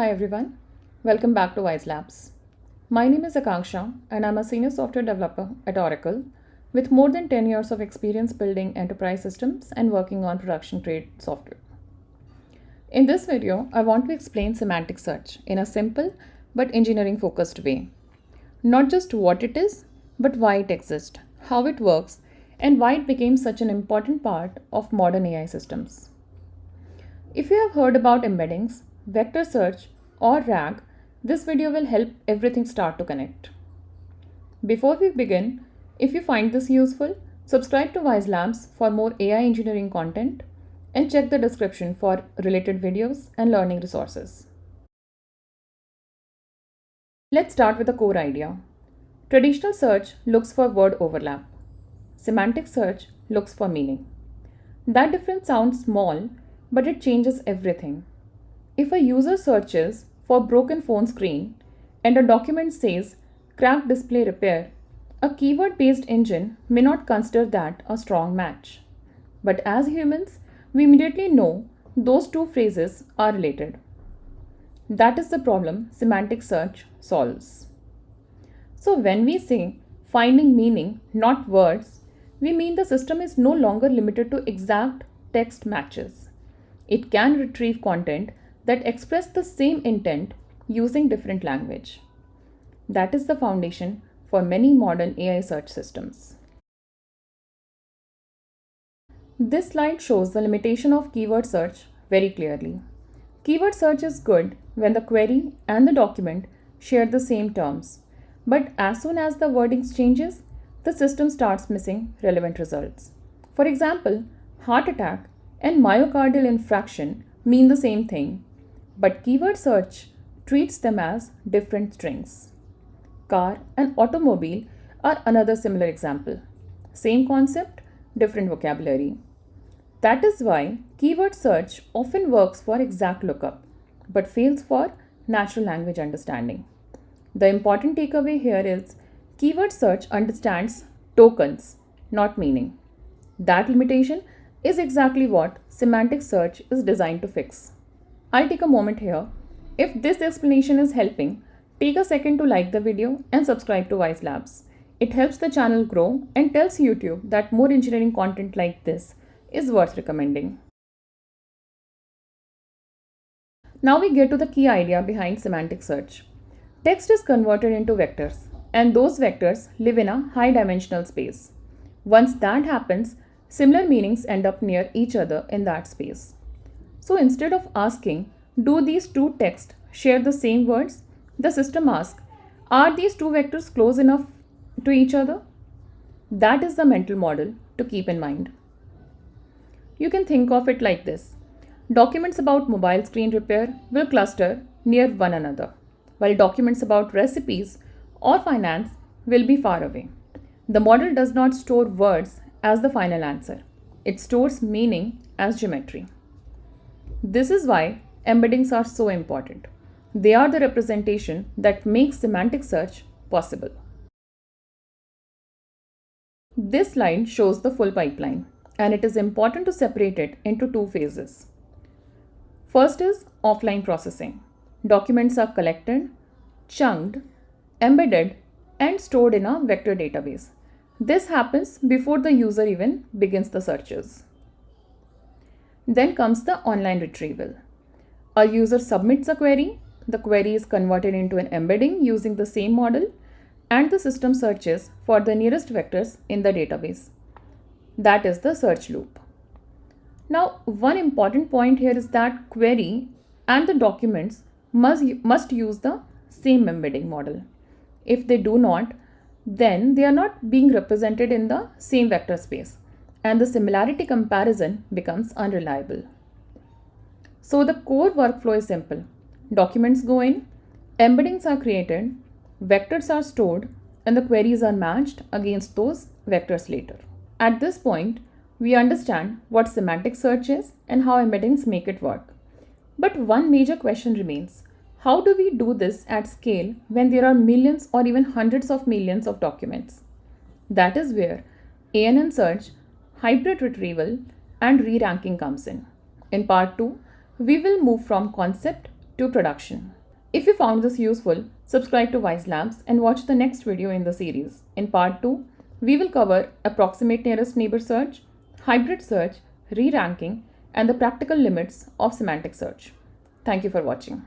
Hi everyone, welcome back to WiseLabs. My name is Akanksha and I'm a senior software developer at Oracle with more than 10 years of experience building enterprise systems and working on production grade software. In this video, I want to explain semantic search in a simple but engineering focused way. Not just what it is, but why it exists, how it works, and why it became such an important part of modern AI systems. If you have heard about embeddings, vector search, or RAG, this video will help everything start to connect. Before we begin, if you find this useful, subscribe to WiseLabs for more AI engineering content and check the description for related videos and learning resources. Let's start with a core idea. Traditional search looks for word overlap. Semantic search looks for meaning. That difference sounds small, but it changes everything. If a user searches for broken phone screen and a document says cracked display repair, a keyword based engine may not consider that a strong match. But as humans, we immediately know those two phrases are related. That is the problem semantic search solves. So when we say finding meaning, not words, we mean the system is no longer limited to exact text matches. It can retrieve content that express the same intent using different language. That is the foundation for many modern AI search systems. This slide shows the limitation of keyword search very clearly. Keyword search is good when the query and the document share the same terms, but as soon as the wording changes, the system starts missing relevant results. For example, heart attack and myocardial infarction mean the same thing, but keyword search treats them as different strings. Car and automobile are another similar example. Same concept, different vocabulary. That is why keyword search often works for exact lookup, but fails for natural language understanding. The important takeaway here is keyword search understands tokens, not meaning. That limitation is exactly what semantic search is designed to fix. I take a moment here. If this explanation is helping, take a second to like the video and subscribe to WiseLabs. It helps the channel grow and tells YouTube that more engineering content like this is worth recommending. Now we get to the key idea behind semantic search. Text is converted into vectors, and those vectors live in a high dimensional space. Once that happens, similar meanings end up near each other in that space. So instead of asking, do these two texts share the same words? The system asks, are these two vectors close enough to each other? That is the mental model to keep in mind. You can think of it like this. Documents about mobile screen repair will cluster near one another, while documents about recipes or finance will be far away. The model does not store words as the final answer. It stores meaning as geometry. This is why embeddings are so important. They are the representation that makes semantic search possible. This slide shows the full pipeline, and it is important to separate it into two phases. First is offline processing. Documents are collected, chunked, embedded, and stored in a vector database. This happens before the user even begins the searches. Then comes the online retrieval. A user submits a query, the query is converted into an embedding using the same model, and the system searches for the nearest vectors in the database. That is the search loop. Now, one important point here is that query and the documents must use the same embedding model. If they do not, then they are not being represented in the same vector space, and the similarity comparison becomes unreliable. So the core workflow is simple. Documents go in, embeddings are created, vectors are stored, and the queries are matched against those vectors later. At this point, we understand what semantic search is and how embeddings make it work. But one major question remains. How do we do this at scale when there are millions or even hundreds of millions of documents? That is where ANN search, hybrid retrieval, and re-ranking comes in. In part 2, we will move from concept to production. If you found this useful, subscribe to WiseLabs and watch the next video in the series. In part 2, we will cover approximate nearest neighbor search, hybrid search, re-ranking, and the practical limits of semantic search. Thank you for watching.